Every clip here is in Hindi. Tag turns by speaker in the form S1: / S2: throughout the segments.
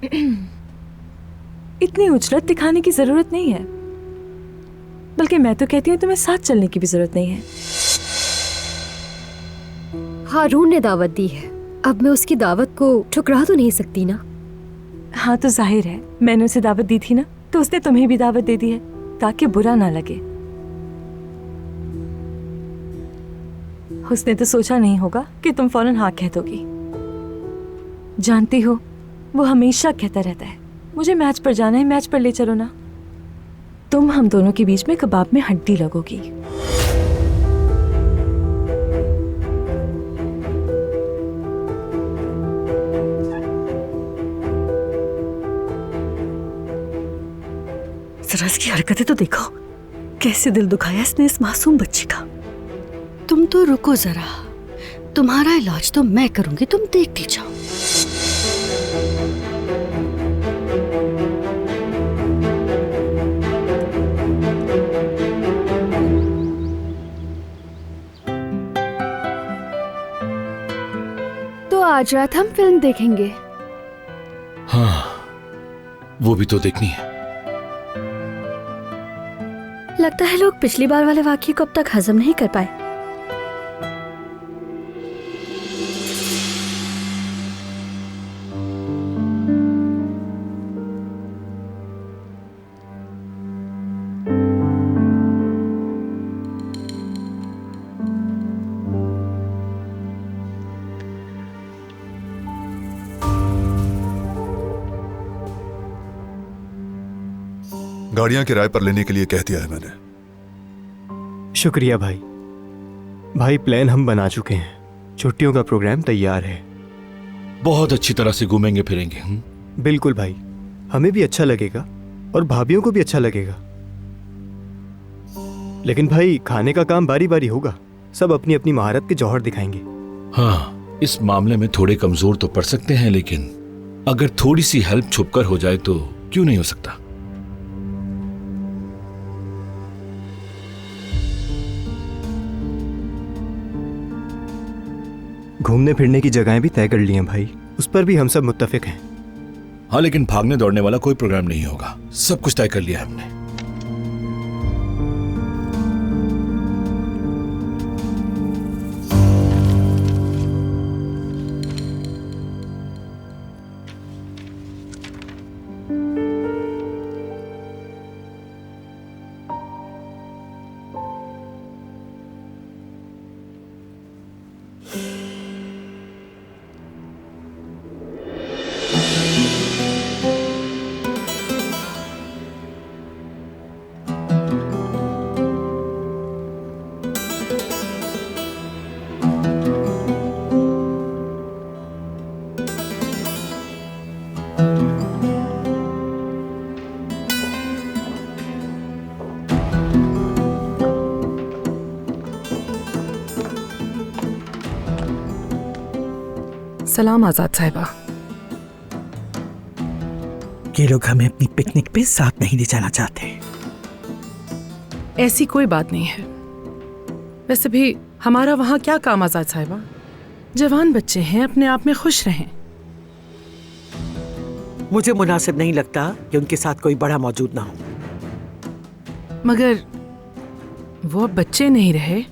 S1: इतनी उजरत दिखाने की जरूरत नहीं है, बल्कि मैं तो कहती हूँ तुम्हें साथ चलने की भी जरूरत नहीं है।
S2: हारून ने दावत दी है, अब मैं उसकी दावत को ठुकरा तो नहीं सकती ना।
S1: हाँ तो जाहिर है, मैंने उसे दावत दी थी ना, तो उसने तुम्हें भी दावत दे दी है, ताकि बुरा ना लगे। उसने तो सोचा नहीं होगा कि तुम फौरन हाँ कह दोगी। जानती हो, वो हमेशा कहता रहता है मुझे मैच पर जाना है, मैच पर ले चलो ना। तुम हम दोनों के बीच में कबाब में हड्डी लगोगी।
S3: जरा इसकी हरकतें तो देखो, कैसे दिल दुखाया इसने इस मासूम बच्ची का।
S4: तुम तो रुको जरा, तुम्हारा इलाज तो मैं करूंगी, तुम देखती जाओ।
S2: तो आज रात हम फिल्म देखेंगे।
S5: हाँ, वो भी तो देखनी है।
S2: लगता है लोग पिछली बार वाले वाक्य को अब तक हजम नहीं कर पाए।
S6: गाड़ियां किराए पर लेने के लिए कह दिया है मैंने।
S7: शुक्रिया भाई। भाई प्लान हम बना चुके हैं, छुट्टियों का प्रोग्राम तैयार है।
S5: बहुत अच्छी तरह से घूमेंगे फिरेंगे।
S7: बिल्कुल भाई, हमें भी अच्छा लगेगा और भाभियों को भी अच्छा लगेगा। लेकिन भाई खाने का काम बारी बारी होगा, सब अपनी अपनी महारत के जौहर दिखाएंगे।
S5: हाँ, इस मामले में थोड़े कमजोर तो पड़ सकते हैं, लेकिन अगर थोड़ी सी हेल्प छुपकर हो जाए तो क्यों नहीं हो सकता।
S7: घूमने फिरने की जगहें भी तय कर ली हैं भाई, उस पर भी हम सब मुत्तफिक हैं।
S5: हाँ, लेकिन भागने दौड़ने वाला कोई प्रोग्राम नहीं होगा, सब कुछ तय कर लिया है हमने।
S8: सलाम आजाद साहिबा।
S3: ये लोग हमें अपनी पिकनिक पे साथ नहीं ले जाना चाहते।
S8: ऐसी कोई बात नहीं है। वैसे भी हमारा वहाँ क्या काम आजाद साहिबा, जवान बच्चे हैं, अपने आप में खुश रहें।
S3: मुझे मुनासिब नहीं लगता कि उनके साथ कोई बड़ा मौजूद ना हो।
S8: मगर वो अब बच्चे नहीं रहे।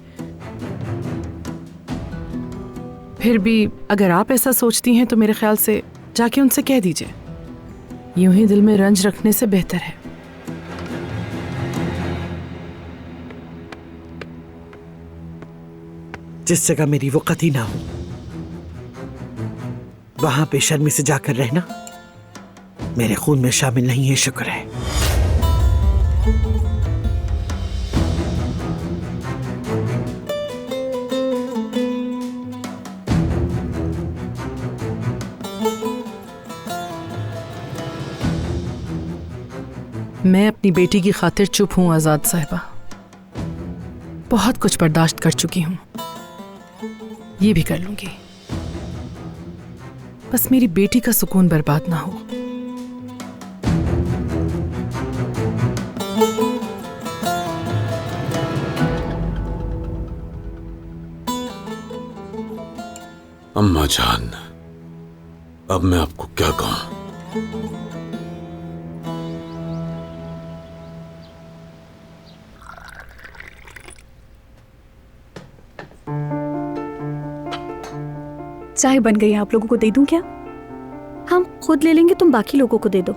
S8: फिर भी अगर आप ऐसा सोचती हैं तो मेरे ख्याल से जाके उनसे कह दीजिए, यूं ही दिल में रंज रखने से बेहतर है।
S3: जिस जगह मेरी वक़्त ना हो वहां बेशर्मी से जाकर रहना मेरे खून में शामिल नहीं है, शुक्र है।
S8: मैं अपनी बेटी की खातिर चुप हूं आजाद साहिबा, बहुत कुछ बर्दाश्त कर चुकी हूं, ये भी कर लूंगी। बस मेरी बेटी का सुकून बर्बाद ना हो।
S9: अम्मा जान, अब मैं आपको क्या कहूं? चाय बन गई है, आप लोगों को दे दूं क्या?
S4: हम खुद ले लेंगे, तुम बाकी लोगों को दे दो।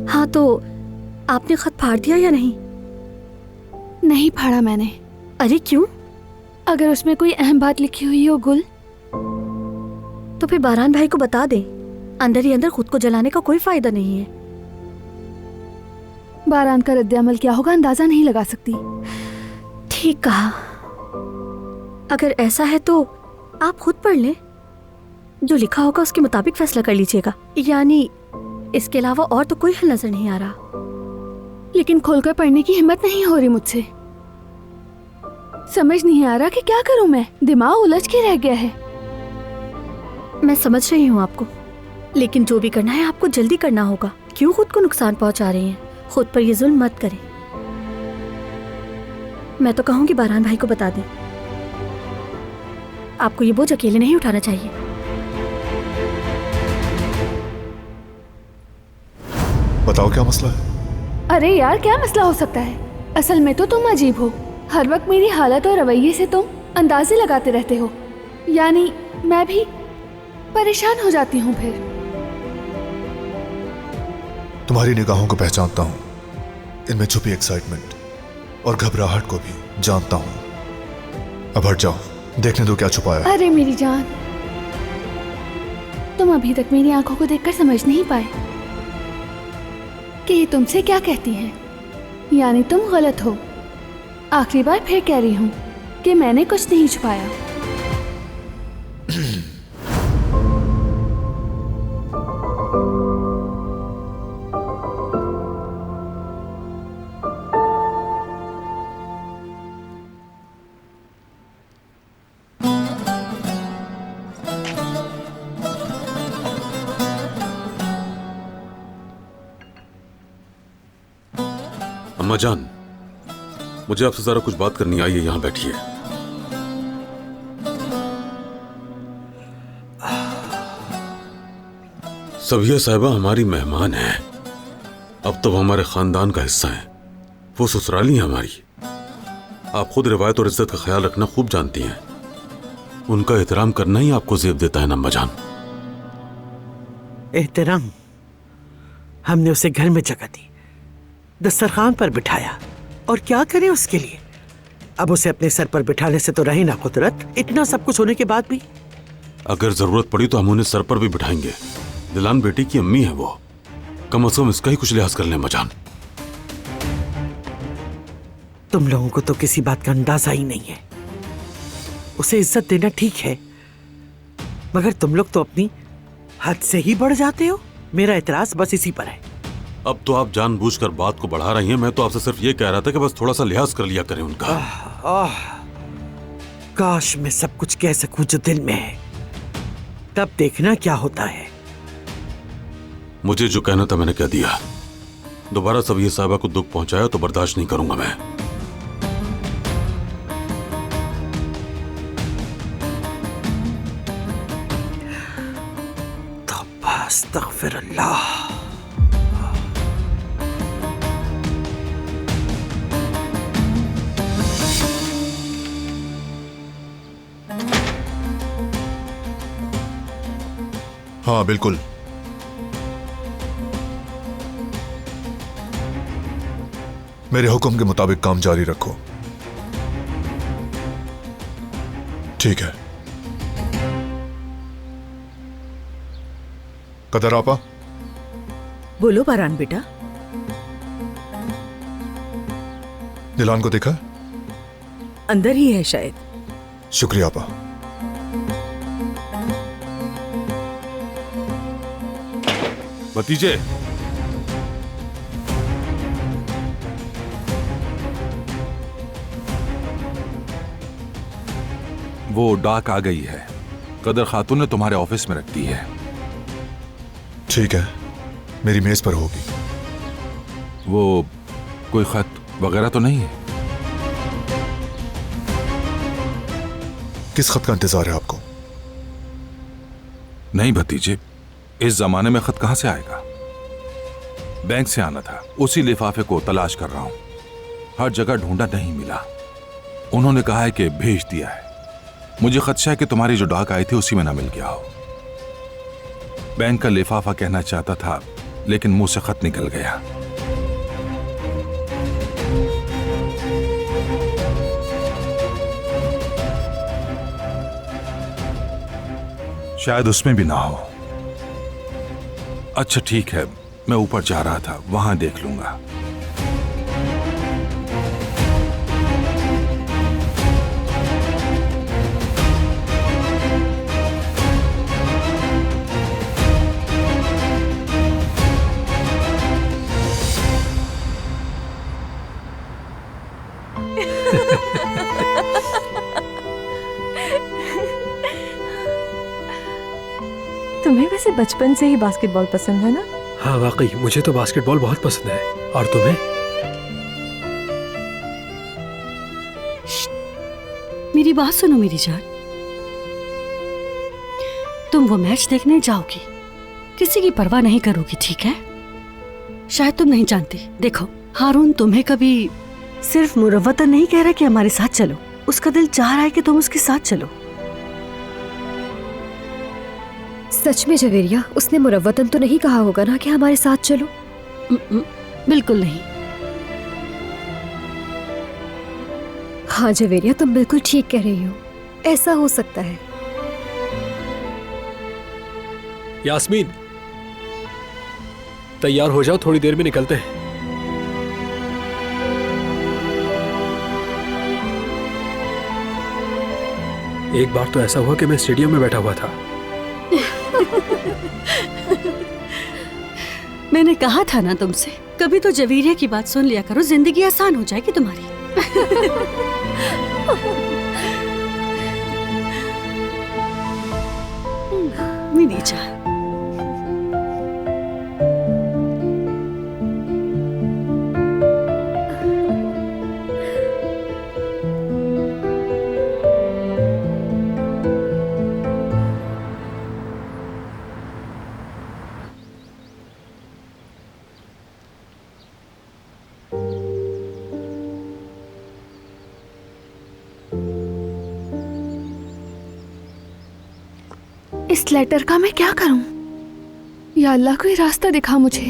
S4: हाँ तो आपने खत फाड़ दिया या नहीं?
S9: नहीं फाड़ा मैंने।
S4: अरे क्यों?
S9: अगर उसमें कोई अहम बात लिखी हुई हो गुल,
S4: तो फिर बारान भाई को बता दें। अंदर ही अंदर खुद को जलाने का कोई फायदा नहीं है।
S9: बारान का रद्द-ए-अमल क्या होगा अंदाजा नहीं लगा सकती।
S4: ठीक कहा। अगर ऐसा है तो आप खुद पढ़ लें, जो लिखा होगा उसके मुताबिक फैसला कर लीजिएगा। यानी इसके अलावा और तो कोई हल नजर नहीं आ रहा।
S9: लेकिन खोलकर पढ़ने की हिम्मत नहीं हो रही मुझसे। समझ नहीं आ रहा कि क्या करूं मैं, दिमाग उलझ के रह गया है।
S4: मैं समझ रही हूँ आपको, लेकिन जो भी करना है आपको जल्दी करना होगा। क्यों खुद को नुकसान पहुंचा रहे हैं? खुद पर ये जुल्म मत करें। मैं तो कहूंगी बारान भाई को बता दें। आपको ये बोझ अकेले नहीं उठाना चाहिए।
S6: बताओ क्या मसला है?
S9: अरे यार क्या मसला हो सकता है? असल में तो तुम अजीब हो। हर वक्त मेरी हालत और रवैये से तुम अंदाजे लगाते रहते हो। यानी मैं भी परेशान हो जाती हूँ। फिर
S6: तुम्हारी निगाहों को पहचानता हूं, इनमें छुपी एक्साइटमेंट और घबराहट को भी जानता हूं। अब हट जाओ, देखने दो क्या छुपाया है।
S9: अरे मेरी जान, तुम अभी तक मेरी आंखों को देखकर समझ नहीं पाए कि ये तुमसे क्या कहती हैं। यानी तुम गलत हो। आखिरी बार फिर कह रही हूँ कि मैंने कुछ नहीं छुपाया।
S10: अम्मा जान, मुझे आपसे जरा कुछ बात करनी आई है, यहाँ बैठिए। सबिया साहिबा हमारी मेहमान है। अब तो वो हमारे खानदान का हिस्सा है। वो ससुराली है हमारी। आप खुद रिवायत और इज्जत का ख्याल रखना खूब जानती हैं। उनका एहतराम करना ही आपको ज़ेब देता है ना अम्मा जान।
S3: एहतराम? हमने उसे घर में जगह दी, दस्तरखान पर बिठाया, और क्या करें उसके लिए? अब उसे अपने सर पर बिठाने से तो रही ना कुदरत। इतना सब कुछ होने के बाद भी
S10: अगर जरूरत पड़ी तो हम उन्हें सर पर भी बिठाएंगे। दिलान बेटी की अम्मी है वो, कम से कम इसका ही कुछ लिहाज कर लें अम्मा जान।
S3: तुम लोगों को तो किसी बात का अंदाजा ही नहीं है। उसे इज्जत देना ठीक है, मगर तुम लोग तो अपनी हद से ही बढ़ जाते हो। मेरा एतराज बस इसी पर है।
S10: अब तो आप जानबूझकर बात को बढ़ा रही हैं। मैं तो आपसे सिर्फ ये कह रहा था कि बस थोड़ा सा लिहाज कर लिया करें उनका।
S3: काश मैं सब कुछ कह सकूं जो दिल में है, तब देखना क्या होता है।
S10: मुझे जो कहना था मैंने कह दिया। दोबारा सबिया साहिबा को दुख पहुंचाया तो बर्दाश्त नहीं करूंगा मैं।
S3: अस्तगफिरुल्लाह।
S6: हाँ बिल्कुल। मेरे हुक्म के मुताबिक काम जारी रखो। ठीक है। कदर आपा।
S11: बोलो बारान बेटा।
S6: दिलान को देखा?
S11: अंदर ही है शायद।
S6: शुक्रिया आपा।
S10: भतीजे,
S12: वो डाक आ गई है। कदर खातून ने तुम्हारे ऑफिस में रख दी है।
S6: ठीक है, मेरी मेज पर होगी।
S12: वो कोई खत वगैरह तो नहीं है?
S6: किस खत का इंतजार है आपको?
S12: नहीं भतीजे, इस जमाने में खत कहां से आएगा? बैंक से आना था, उसी लिफाफे को तलाश कर रहा हूं। हर जगह ढूंढा, नहीं मिला। उन्होंने कहा है कि भेज दिया है। मुझे खदशा है कि तुम्हारी जो डाक आई थी उसी में ना मिल गया हो। बैंक का लिफाफा कहना चाहता था, लेकिन मुंह से खत निकल गया। शायद उसमें भी ना हो। अच्छा ठीक है, मैं ऊपर जा रहा था, वहां देख लूंगा।
S1: तुम्हें वैसे बचपन से ही बास्केटबॉल पसंद है ना?
S13: हाँ वाकई, मुझे तो बास्केटबॉल बहुत पसंद है। और तुम्हें?
S4: मेरी बात सुनो मेरी जान, तुम वो मैच देखने जाओगी, किसी की परवाह नहीं करोगी, ठीक है? शायद तुम नहीं जानती, देखो हारून तुम्हें कभी सिर्फ मुरव्वतन नहीं कह रहा कि हमारे साथ चलो, उसका दिल चाह रहा है कि तुम उसके साथ चलो।
S2: सच में जवेरिया, उसने मुरव्वतन तो नहीं कहा होगा ना कि हमारे साथ चलो?
S4: बिल्कुल नहीं।
S2: हाँ जवेरिया, तुम बिल्कुल ठीक कह रही हो, ऐसा हो सकता है।
S13: यास्मीन, तैयार हो जाओ, थोड़ी देर में निकलते हैं। एक बार तो ऐसा हुआ कि मैं स्टेडियम में बैठा हुआ था।
S4: मैंने कहा था ना तुमसे, कभी तो जवेरिया की बात सुन लिया करो, जिंदगी आसान हो जाएगी तुम्हारी। मेरी जान,
S9: इस लेटर का मैं क्या करूं? या अल्लाह कोई रास्ता दिखा मुझे।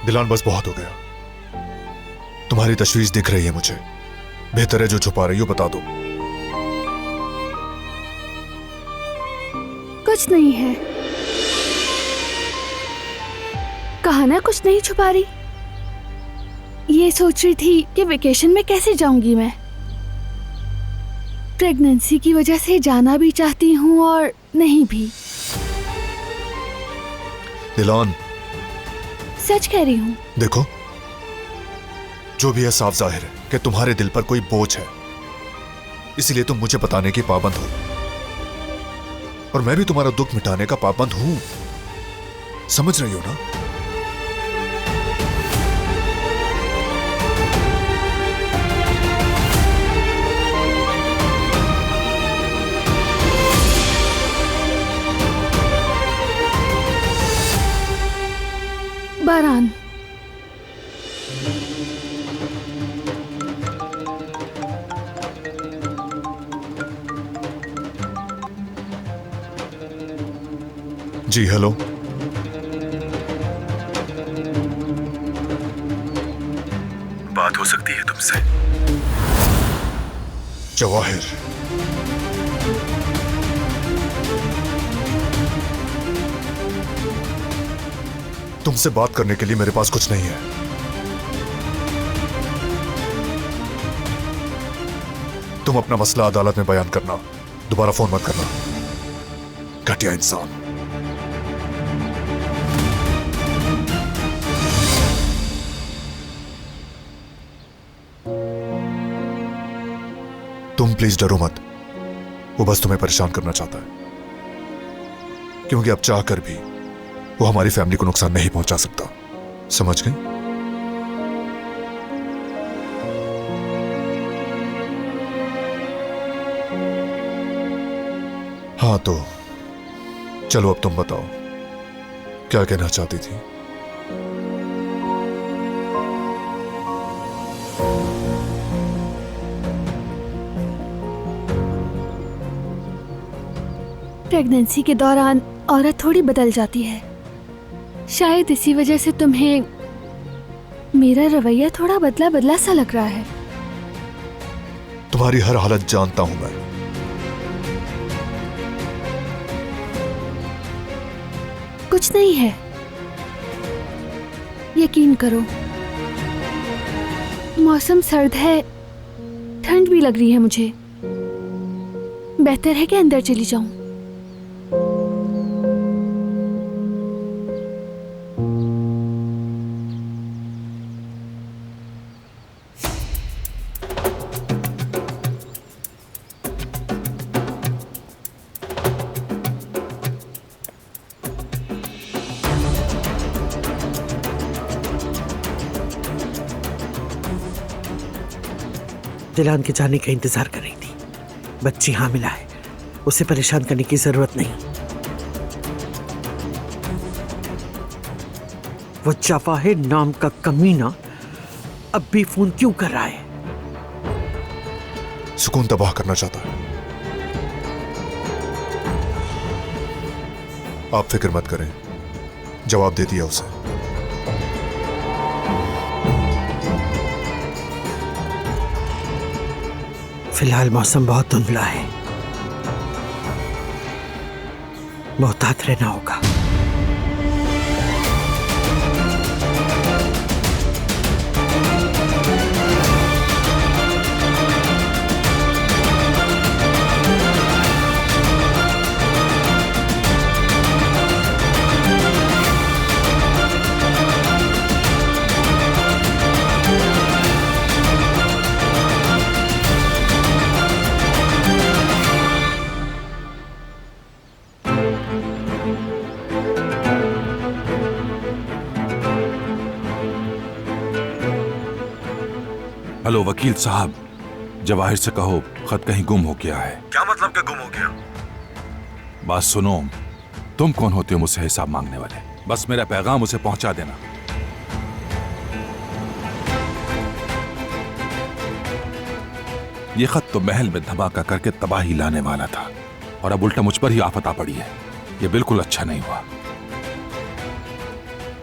S6: दिलान, बस बहुत हो गया। तुम्हारी तशवीश दिख रही है मुझे। बेहतर है जो छुपा रही हो बता दो।
S9: कुछ नहीं है। कहा ना कुछ नहीं छुपा रही। ये सोच रही थी कि वेकेशन में कैसे जाऊंगी मैं। प्रेगनेंसी की वजह से जाना भी चाहती हूँ और नहीं भी।
S6: दिलान,
S9: सच कह रही हूँ।
S6: देखो, जो भी है साफ जाहिर है कि तुम्हारे दिल पर कोई बोझ है, इसलिए तुम मुझे बताने की पाबंद हो, और मैं भी तुम्हारा दुख मिटाने का पाबंद हूं। समझ रही हो ना?
S9: बारान,
S6: जी हेलो।
S14: बात हो सकती है तुमसे?
S6: जवाहिर, तुमसे बात करने के लिए मेरे पास कुछ नहीं है। तुम अपना मसला अदालत में बयान करना, दोबारा फोन मत करना। घटिया इंसान। तुम प्लीज डरो मत, वो बस तुम्हें परेशान करना चाहता है, क्योंकि अब चाहकर भी वो हमारी फैमिली को नुकसान नहीं पहुंचा सकता। समझ गई? हाँ तो चलो अब तुम बताओ क्या कहना चाहती थी।
S9: प्रेगनेंसी के दौरान औरत थोड़ी बदल जाती है। शायद इसी वजह से तुम्हें मेरा रवैया थोड़ा बदला बदला सा लग रहा है।
S6: तुम्हारी हर हालत जानता हूं मैं।
S9: कुछ नहीं है, यकीन करो। मौसम सर्द है, ठंड भी लग रही है मुझे। बेहतर है कि अंदर चली जाऊं।
S3: दिलान के जाने का इंतजार कर रही थी। बच्ची हामिला है, उसे परेशान करने की जरूरत नहीं। वो जवाहिर नाम का कमीना अब भी फोन क्यों कर रहा है?
S6: सुकून तबाह करना चाहता है। आप फिक्र मत करें, जवाब दे दिया उसे।
S3: फिलहाल मौसम बहुत धुंधला है, मोहतात रहना होगा।
S12: हेलो वकील साहब, जवाहिर से कहो खत कहीं गुम हो गया है।
S14: क्या मतलब कि गुम हो गया?
S12: बात सुनो, तुम कौन होते हो मुझसे हिसाब मांगने वाले? बस मेरा पैगाम उसे पहुंचा देना। ये खत तो महल में धमाका करके तबाही लाने वाला था और अब उल्टा मुझ पर ही आफत आ पड़ी है। ये बिल्कुल अच्छा नहीं हुआ।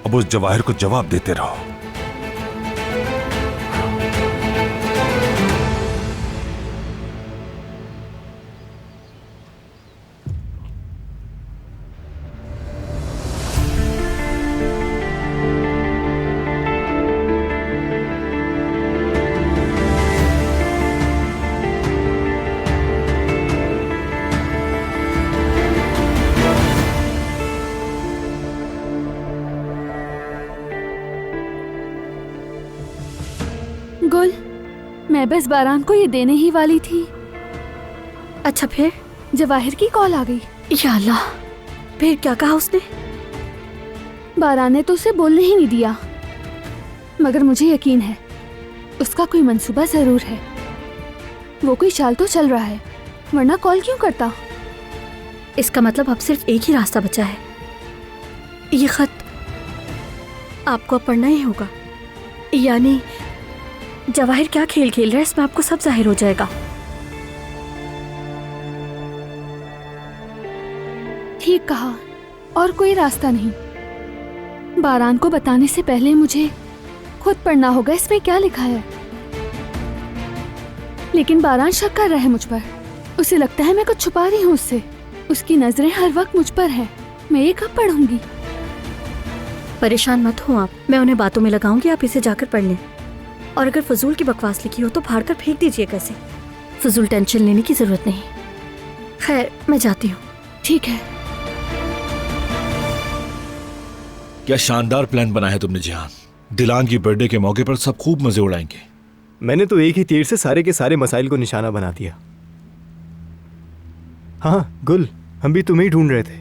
S12: अब उस जवाहिर को जवाब देते रहो।
S9: गुल, मैं बस बारान को ये देने ही वाली थी।
S4: अच्छा फिर?
S9: जवाहिर की कॉल आ गई।
S4: या अल्लाह, फिर क्या कहा उसने?
S9: बारान ने तो उसे बोलने ही नहीं दिया, मगर मुझे यकीन है उसका कोई मंसूबा जरूर है। वो कोई चाल तो चल रहा है, वरना कॉल क्यों करता?
S4: इसका मतलब अब सिर्फ एक ही रास्ता बचा है। ये खत आपको अब पढ़ना ही होगा। यानी जवाहिर क्या खेल खेल रहा है, इसमें आपको सब जाहिर हो जाएगा।
S9: ठीक कहा, और कोई रास्ता नहीं। बारान को बताने से पहले मुझे खुद पढ़ना होगा इसमें क्या लिखा है। लेकिन बारान शक कर रहा है मुझ पर। उसे लगता है मैं कुछ छुपा रही हूँ उससे। उसकी नजरें हर वक्त मुझ पर है। मैं ये कब पढ़ूंगी?
S4: परेशान मत हो आप, मैं उन्हें बातों में लगाऊंगी, आप इसे जाकर पढ़ लें। और अगर फजूल की बकवास लिखी हो तो फाड़ कर फेंक दीजिए। कैसे? फजूल टेंशन लेने की जरूरत नहीं। खैर, मैं जाती हूँ।
S9: ठीक है।
S5: क्या शानदार प्लान बनाया है तुमने जिहान। दिलान की बर्थडे के मौके पर सब खूब मजे उड़ाएंगे।
S7: मैंने तो एक ही तीर से सारे के सारे मसाइल को निशाना बना दिया। हाँ गुल, हम भी तुम्हें ही ढूंढ रहे थे।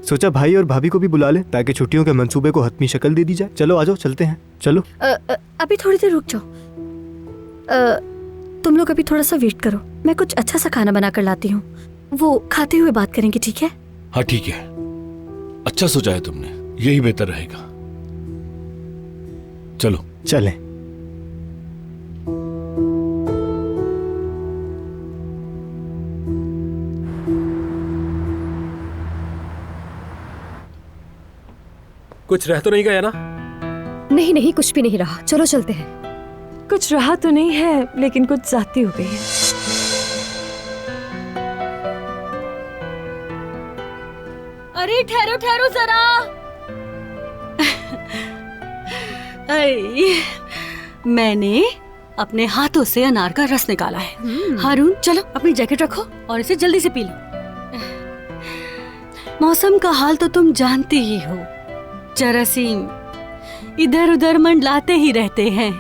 S7: सोचा भाई और भाभी को भी बुला ले ताकि छुट्टियों के मंसूबे को हतमी शक्ल दे दी जाए। चलो आ जाओ, चलते हैं। चलो।
S4: अभी थोड़ी देर रुक जाओ। तुम लोग अभी थोड़ा सा वेट करो, मैं कुछ अच्छा सा खाना बना कर लाती हूँ। वो खाते हुए बात करेंगे, ठीक है?
S5: हाँ ठीक है, अच्छा सोचा है तुमने, यही बेहतर रहेगा। चलो
S7: चलें।
S13: कुछ रह तो नहीं गया ना?
S2: नहीं नहीं, कुछ भी नहीं रहा। चलो चलते हैं।
S1: कुछ रहा तो नहीं है, लेकिन कुछ ज्यादती हो गई है।
S4: अरे ठहरो ठहरो जरा। मैंने अपने हाथों से अनार का रस निकाला है। हारून, चलो अपनी जैकेट रखो और इसे जल्दी से पी लो। मौसम का हाल तो तुम जानते ही हो, जरासीम इधर उधर मंडलाते ही रहते हैं।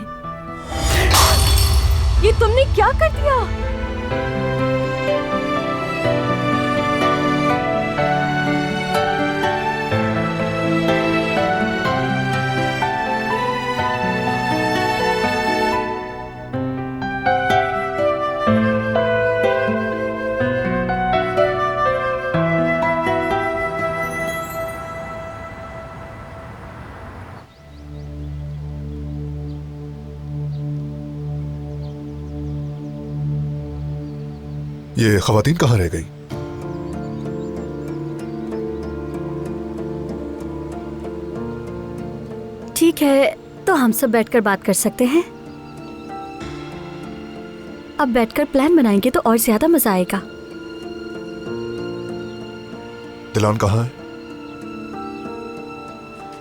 S1: ये तुमने क्या कर दिया?
S6: ये खवातीन कहाँ रह गई?
S4: ठीक है, तो हम सब बैठकर बात कर सकते हैं। अब बैठकर प्लान बनाएंगे तो और ज्यादा मजा आएगा।
S6: दिलान कहाँ है?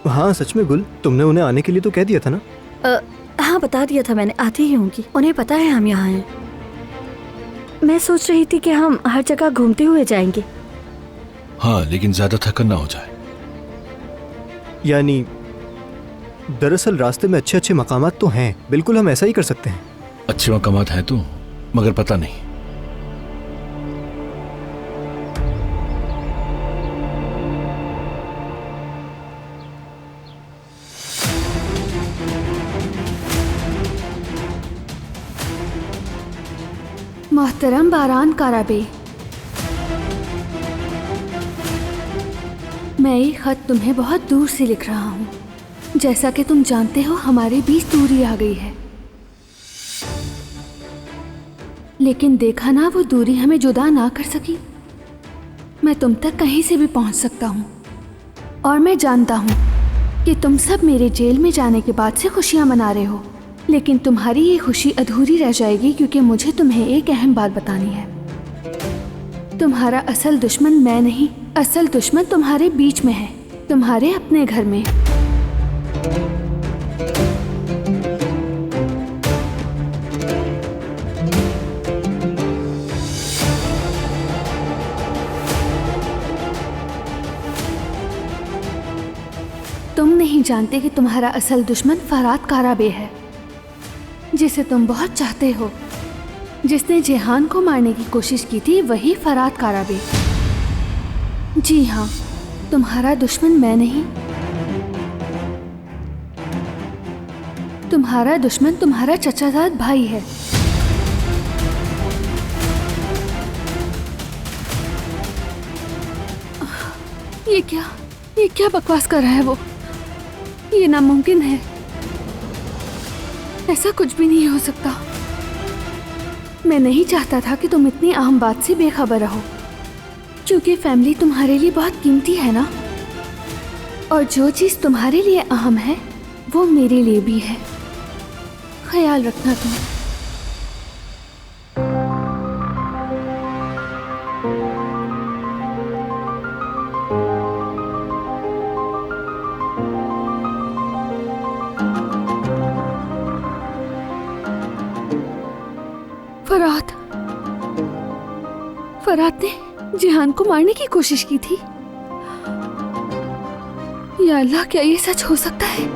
S7: हाँ सच में गुल, तुमने उन्हें आने के लिए तो कह दिया था ना?
S4: हाँ बता दिया था मैंने, आती ही होंगी। उन्हें पता है हम यहाँ हैं। मैं सोच रही थी कि हम हर जगह घूमते हुए जाएंगे।
S5: हाँ, लेकिन ज्यादा थकन ना हो जाए।
S7: यानी दरअसल रास्ते में अच्छे अच्छे मकामात तो हैं, बिल्कुल हम ऐसा ही कर सकते हैं।
S5: अच्छे मकामात हैं तो, मगर पता नहीं।
S9: मोहतरम बारान काराबे, मैं ये खत तुम्हें बहुत दूर से लिख रहा हूँ। जैसा कि तुम जानते हो, हमारे बीच दूरी आ गई है। लेकिन देखा ना, वो दूरी हमें जुदा ना कर सकी। मैं तुम तक कहीं से भी पहुँच सकता हूँ, और मैं जानता हूँ कि तुम सब मेरे जेल में जाने के बाद से खुशियाँ मना रहे हो। लेकिन तुम्हारी ये खुशी अधूरी रह जाएगी, क्योंकि मुझे तुम्हें एक अहम बात बतानी है। तुम्हारा असल दुश्मन मैं नहीं, असल दुश्मन तुम्हारे बीच में है, तुम्हारे अपने घर में। तुम नहीं जानते कि तुम्हारा असल दुश्मन फरात काराबे है, जिसे तुम बहुत चाहते हो। जिसने जिहान को मारने की कोशिश की थी, वही फरात काराबे। जी हाँ, तुम्हारा दुश्मन मैं नहीं, तुम्हारा दुश्मन तुम्हारा चचाजाद भाई है। ये क्या बकवास कर रहा है वो? ये नामुमकिन है, ऐसा कुछ भी नहीं हो सकता। मैं नहीं चाहता था कि तुम इतनी अहम बात से बेखबर रहो, क्योंकि फैमिली तुम्हारे लिए बहुत कीमती है ना। और जो चीज़ तुम्हारे लिए अहम है, वो मेरे लिए भी है। ख्याल रखना तुम। फरात ने जिहान को मारने की कोशिश की थी। या अल्लाह, क्या ये सच हो सकता है?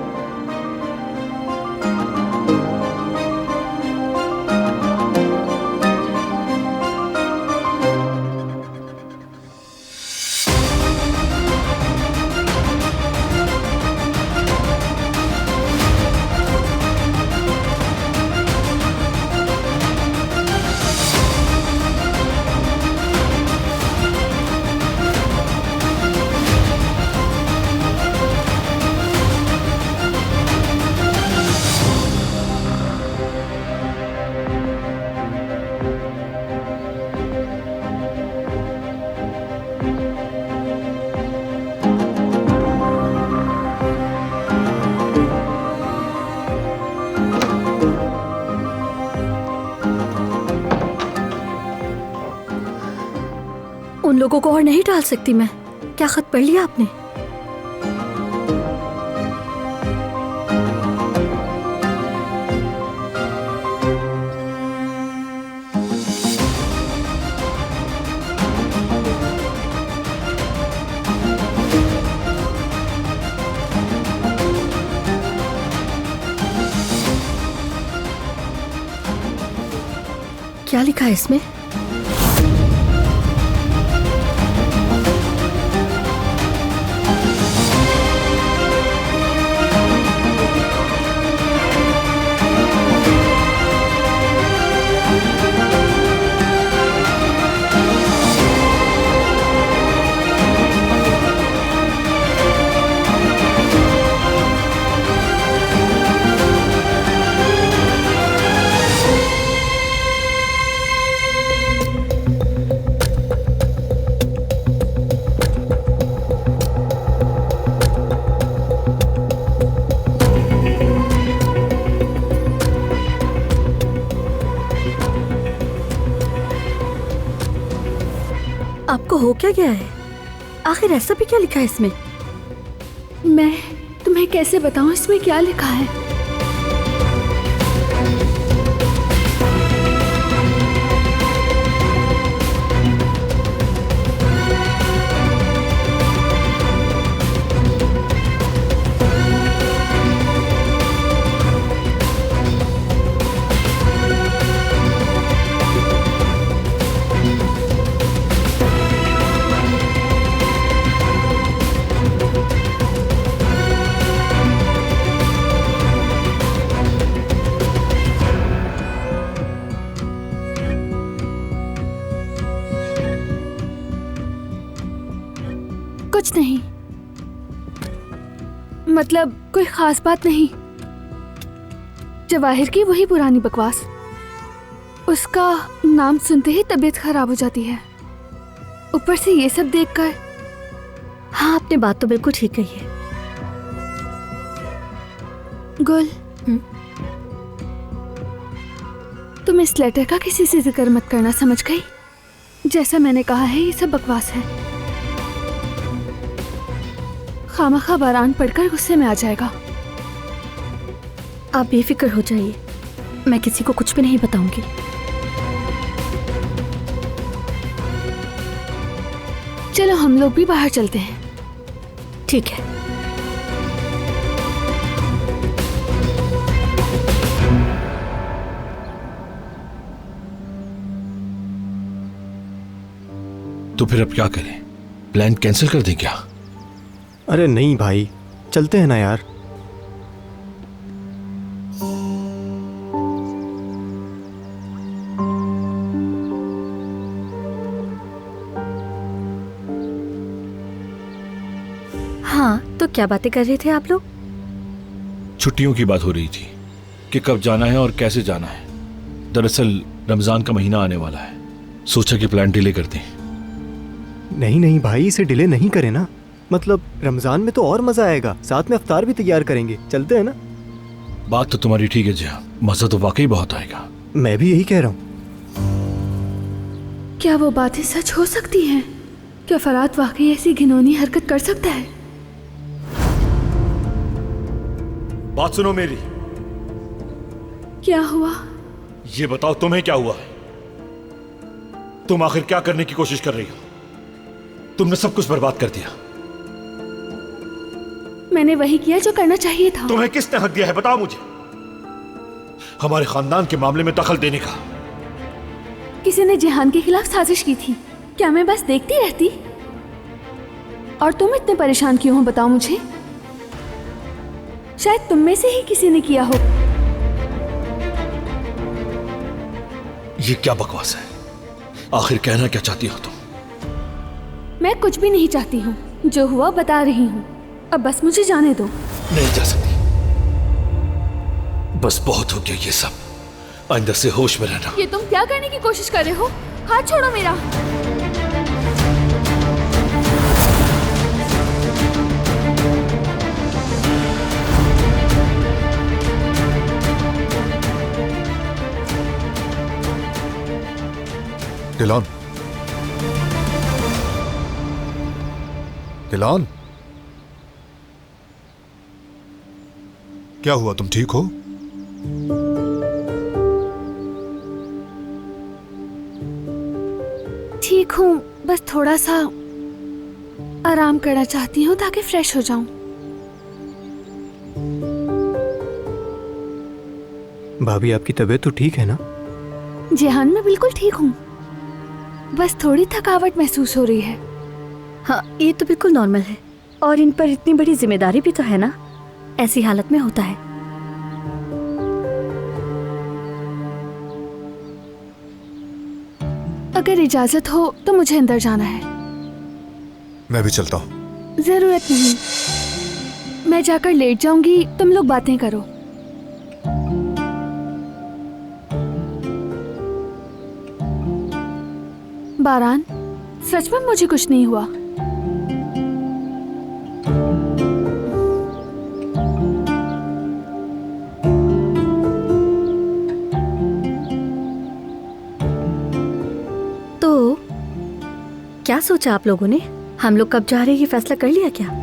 S4: उन लोगों को और नहीं डाल सकती मैं। क्या खत पढ़ लिया आपने? क्या लिखा है इसमें? आपको हो क्या गया है? आखिर ऐसा भी क्या लिखा है इसमें?
S9: मैं तुम्हें कैसे बताऊं इसमें क्या लिखा है? कुछ नहीं, मतलब कोई खास बात नहीं। जवाहिर की वही पुरानी बकवास। उसका नाम सुनते ही तबीयत खराब हो जाती है, ऊपर से ये सब देखकर।
S4: हाँ, आपने बात तो बिल्कुल ठीक कही है।
S9: गुल, तुम इस लेटर का किसी से जिक्र मत करना, समझ गई? जैसा मैंने कहा है, ये सब बकवास है। खामखा बारान पढ़कर गुस्से में आ जाएगा।
S4: आप बेफिक्र हो जाइए, मैं किसी को कुछ भी नहीं बताऊंगी।
S9: चलो हम लोग भी बाहर चलते हैं।
S4: ठीक है।
S5: तो फिर अब क्या करें? प्लान कैंसिल कर दें क्या?
S7: अरे नहीं भाई, चलते हैं ना यार।
S4: हाँ, तो क्या बातें कर रहे थे आप लोग?
S5: छुट्टियों की बात हो रही थी कि कब जाना है और कैसे जाना है। दरअसल रमजान का महीना आने वाला है, सोचा कि प्लान डिले कर दें।
S7: नहीं नहीं भाई, इसे डिले नहीं करें ना। मतलब रमजान में तो और मजा आएगा, साथ में अफ्तार भी तैयार करेंगे। चलते हैं ना?
S5: बात तो तुम्हारी ठीक है जिया, मजा तो वाकई बहुत आएगा।
S7: मैं भी यही कह रहा हूँ।
S9: क्या वो बातें सच हो सकती हैं? क्या फरात वाकई ऐसी घिनौनी हरकत कर सकता है?
S5: बात सुनो मेरी।
S9: क्या हुआ?
S5: ये बताओ तुम्हें क्या हुआ है? तुम आखिर क्या करने की कोशिश कर रही हो? तुमने सब कुछ बर्बाद कर दिया।
S9: मैंने वही किया जो करना चाहिए था।
S5: तुम्हें किसने हक दिया है, बताओ मुझे, हमारे खानदान के मामले में दखल देने का?
S9: किसी ने जिहान के खिलाफ साजिश की थी। क्या मैं बस देखती रहती? और तुम इतने परेशान क्यों हो, बताओ मुझे। शायद तुम में से ही किसी ने किया हो।
S5: ये क्या बकवास है? आखिर कहना क्या चाहती हो तुम?
S9: मैं कुछ भी नहीं चाहती हूँ, जो हुआ बता रही हूँ। अब बस मुझे जाने दो।
S5: नहीं जा सकती, बस बहुत हो गया ये सब। आइंदा से होश में रहना।
S9: ये तुम क्या करने की कोशिश कर रहे हो? हाथ छोड़ो मेरा।
S6: डिलान, डिलान, क्या हुआ? तुम ठीक हो?
S9: ठीक हूँ, बस थोड़ा सा आराम करना चाहती हूँ ताकि फ्रेश हो जाऊं।
S7: भाभी, आपकी तबीयत तो ठीक है ना?
S9: जिहान, मैं बिल्कुल ठीक हूँ, बस थोड़ी थकावट महसूस हो रही है।
S4: हाँ, ये तो बिल्कुल नॉर्मल है। और इन पर इतनी बड़ी जिम्मेदारी भी तो है ना, ऐसी हालत में होता है।
S9: अगर इजाजत हो तो मुझे अंदर जाना है।
S6: मैं भी चलता हूँ।
S9: जरूरत नहीं, मैं जाकर लेट जाऊंगी, तुम लोग बातें करो। बारान, सच में मुझे कुछ नहीं हुआ।
S4: तो क्या सोचा आप लोगों ने? हम लोग कब जा रहे हैं, ये फैसला कर लिया क्या?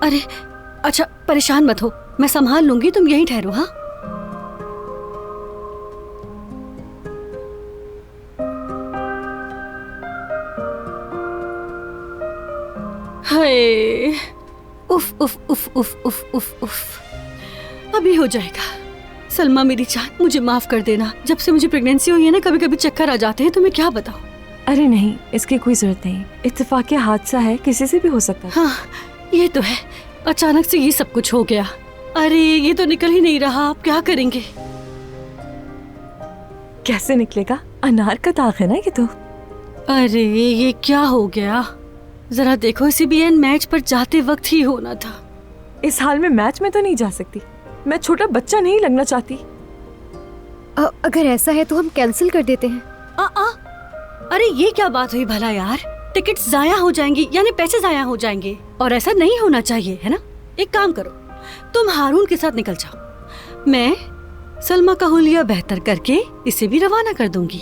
S4: अरे अच्छा, परेशान मत हो, मैं संभाल लूंगी, तुम यहीं ठहरो। हाँ, हाय, उफ उफ उफ उफ उफ उफ उफ। अभी हो जाएगा। सलमा मेरी जान, मुझे माफ कर देना। जब से मुझे प्रेगनेंसी हुई है ना, कभी कभी चक्कर आ जाते हैं, तुम्हें क्या बताऊं।
S1: अरे नहीं, इसकी कोई जरूरत नहीं, इत्तेफाक हादसा है, किसी से भी हो सकता है।
S4: हाँ, ये तो है, अचानक से ये सब कुछ हो गया। अरे ये तो निकल ही नहीं रहा, आप क्या करेंगे?
S1: कैसे निकलेगा? अनार का दाग है ना ये तो।
S4: अरे ये क्या हो गया? जरा देखो, CBN मैच पर जाते वक्त ही होना था।
S1: इस हाल में मैच में तो नहीं जा सकती, मैं छोटा बच्चा नहीं लगना चाहती।
S2: अगर ऐसा है तो हम कैंसिल कर देते हैं।
S4: अरे ये क्या बात हुई भला यार? टिकट्स जाया हो जाएंगी, यानी पैसे जाया हो जाएंगे, और ऐसा नहीं होना चाहिए, है ना? एक काम करो, तुम हारून के साथ निकल जाओ, मैं सलमा का हुलिया बेहतर करके इसे भी रवाना कर दूंगी।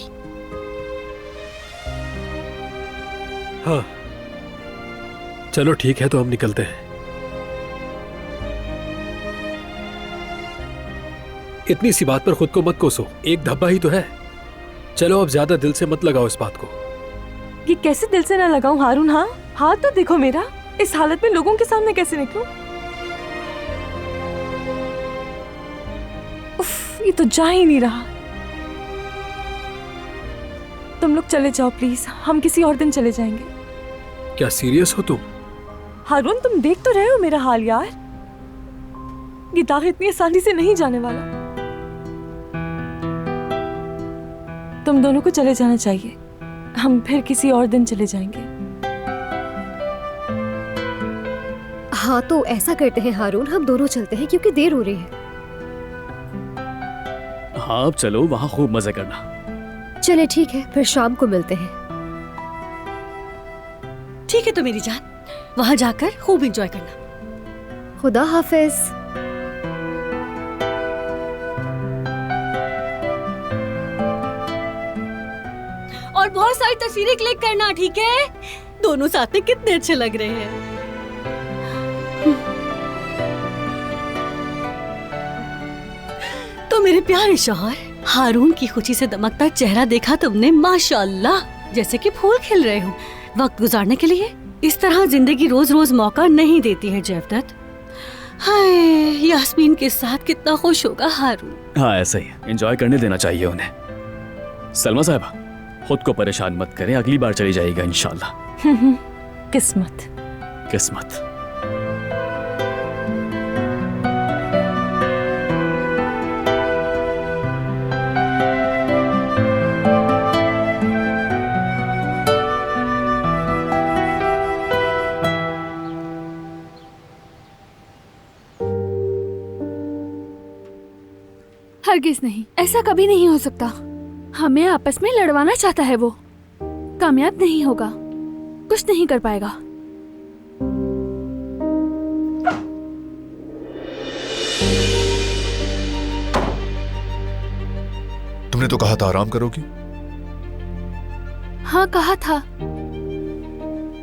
S13: हाँ चलो ठीक है, तो हम निकलते हैं। इतनी सी बात पर खुद को मत कोसो, एक धब्बा ही तो है। चलो अब ज्यादा दिल से मत लगाओ इस बात को।
S1: ये कैसे दिल से ना लगाऊं हारून? हाँ, हाथ तो देखो मेरा, इस हालत में लोगों के सामने कैसे निकलूं? उफ, ये तो जा ही नहीं रहा। तुम लोग चले जाओ प्लीज, हम किसी और दिन चले जाएंगे।
S13: क्या सीरियस हो तुम?
S1: हारून, तुम देख तो रहे हो मेरा हाल यार, ये दाग इतनी आसानी से नहीं जाने वाला। तुम दोनों को चले जाना चाहिए, हम फिर किसी और दिन चले जाएंगे।
S2: हाँ तो ऐसा करते हैं हारून, हम दोनों चलते हैं क्योंकि देर हो रही है।
S15: हाँ अब चलो, वहाँ खूब मजे करना।
S2: चले ठीक है, फिर शाम को मिलते हैं।
S4: ठीक है तो मेरी जान, वहाँ जाकर खूब एंजॉय करना।
S2: खुदा हाफिज।
S4: और बहुत सारी तस्वीरें क्लिक करना, ठीक है? दोनों साथ में कितने अच्छे लग रहे हैं। तो मेरे प्यारे शौहर, हारून की खुशी से दमकता चेहरा देखा तुमने? माशाअल्लाह, जैसे कि फूल खिल रहे हो। वक्त गुजारने के लिए इस तरह जिंदगी रोज रोज मौका नहीं देती है जयवदत्त। हाय, यास्मीन के साथ कितना खुश होगा हारून।
S15: हाँ ऐसा ही है, एंजॉय करने देना चाहिए उन्हें। सलमा साहबा, खुद को परेशान मत करें, अगली बार चली जाएगा इंशाल्लाह।
S1: किस्मत
S15: किस्मत।
S9: हरगिज नहीं, ऐसा कभी नहीं हो सकता। हमें आपस में लड़वाना चाहता है वो। कामयाब नहीं होगा, कुछ नहीं कर पाएगा।
S6: तुमने तो कहा था आराम करोगी।
S9: हाँ कहा था,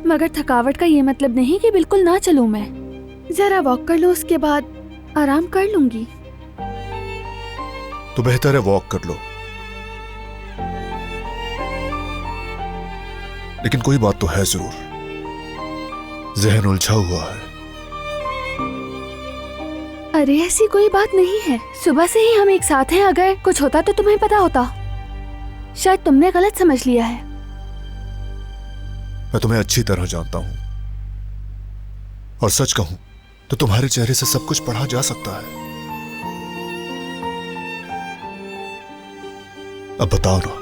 S9: मगर थकावट का ये मतलब नहीं कि बिल्कुल ना चलूं मैं। जरा वॉक कर लो, उसके बाद आराम कर लूंगी।
S6: तो बेहतर है वॉक कर लो। लेकिन कोई बात तो है जरूर, जहन उलझा हुआ है।
S9: अरे ऐसी कोई बात नहीं है, सुबह से ही हम एक साथ हैं। अगर कुछ होता तो तुम्हें पता होता। शायद तुमने गलत समझ लिया है।
S6: मैं तुम्हें अच्छी तरह जानता हूं, और सच कहूं तो तुम्हारे चेहरे से सब कुछ पढ़ा जा सकता है। अब बताओ ना,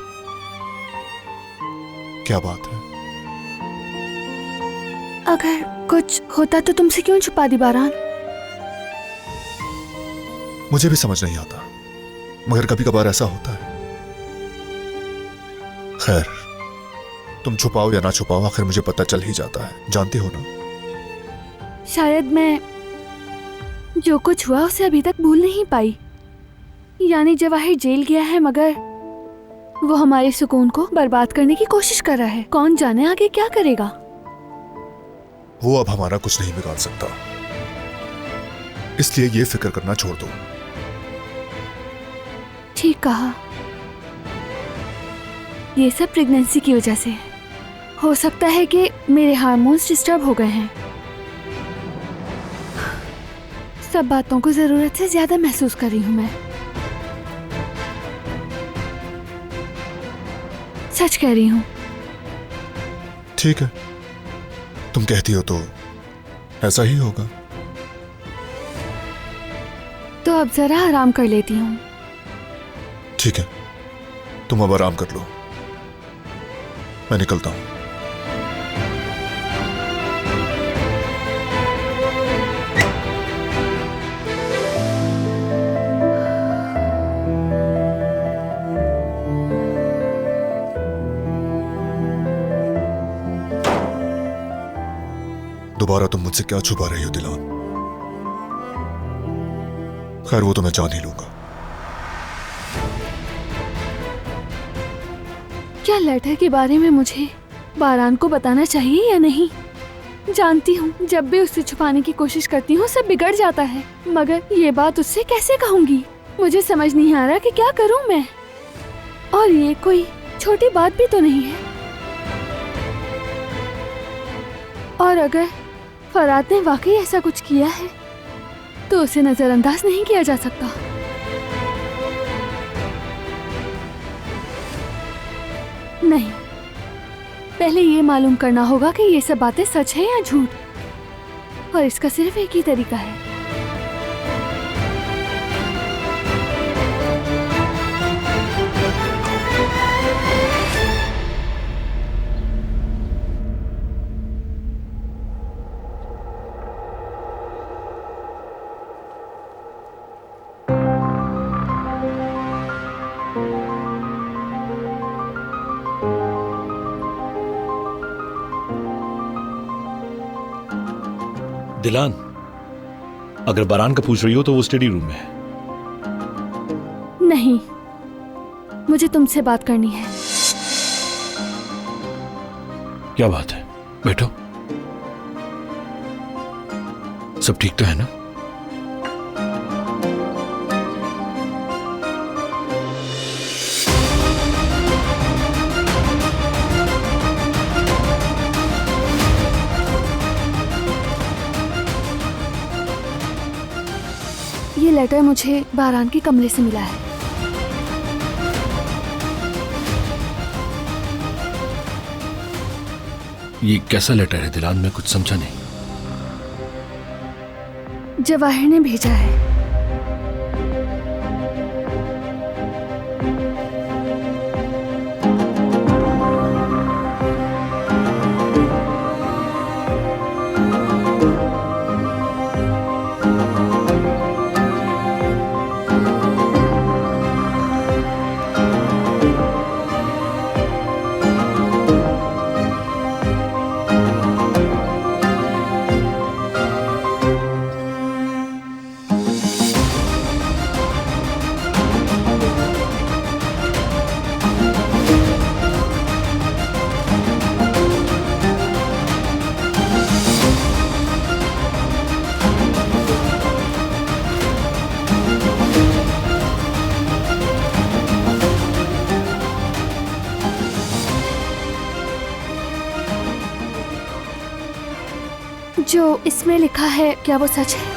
S6: क्या बात है?
S9: अगर कुछ होता तो तुमसे क्यों छुपा दी बारान?
S6: मुझे भी समझ नहीं आता, मगर कभी कभार ऐसा होता है। खैर, तुम छुपाओ या ना छुपाओ, आखिर मुझे पता चल ही जाता है, जानती हो ना।
S9: शायद मैं जो कुछ हुआ उसे अभी तक भूल नहीं पाई। यानी जवाहिर जेल गया है, मगर वो हमारे सुकून को बर्बाद करने की कोशिश कर रहा है। कौन जाने आगे क्या करेगा।
S6: वो अब हमारा कुछ नहीं बिगाड़ सकता, इसलिए ये फिक्र करना छोड़ दो।
S9: ठीक कहा, ये सब प्रेगनेंसी की वजह से है। हो सकता है कि मेरे हार्मोन्स डिस्टर्ब हो गए हैं। सब बातों को जरूरत से ज्यादा महसूस कर रही हूं मैं। सच कह रही हूं।
S6: ठीक है, तुम कहती हो तो ऐसा ही होगा।
S9: तो अब जरा आराम कर लेती हूँ।
S6: ठीक है, तुम अब आराम कर लो, मैं निकलता हूं। दोबारा तुम मुझसे क्या छुपा रही हो दिलान? खैर, वो तो मैं जान ही लूंगा।
S9: क्या लेटर के बारे में मुझे बारान को बताना चाहिए या नहीं? जानती हूँ जब भी उससे छुपाने की कोशिश करती हूँ सब बिगड़ जाता है, मगर ये बात उससे कैसे कहूँगी? मुझे समझ नहीं आ रहा कि क्या करूँ मैं। और ये कोई छोटी बात भी तो नहीं है। और अगर फराद ने वाकई ऐसा कुछ किया है तो उसे नजरअंदाज नहीं किया जा सकता। नहीं, पहले ये मालूम करना होगा कि ये सब बातें सच है या झूठ, और इसका सिर्फ एक ही तरीका है।
S5: दिलान, अगर बारान का पूछ रही हो तो वो स्टडी रूम में है।
S9: नहीं, मुझे तुमसे बात करनी है।
S5: क्या बात है? बैठो। सब ठीक तो है ना?
S9: लेटर मुझे बारान के कमरे से मिला है।
S5: ये कैसा लेटर है दिलान? मैं कुछ समझा नहीं।
S9: जवाहिर ने भेजा है। जो इसमें लिखा है क्या वो सच है?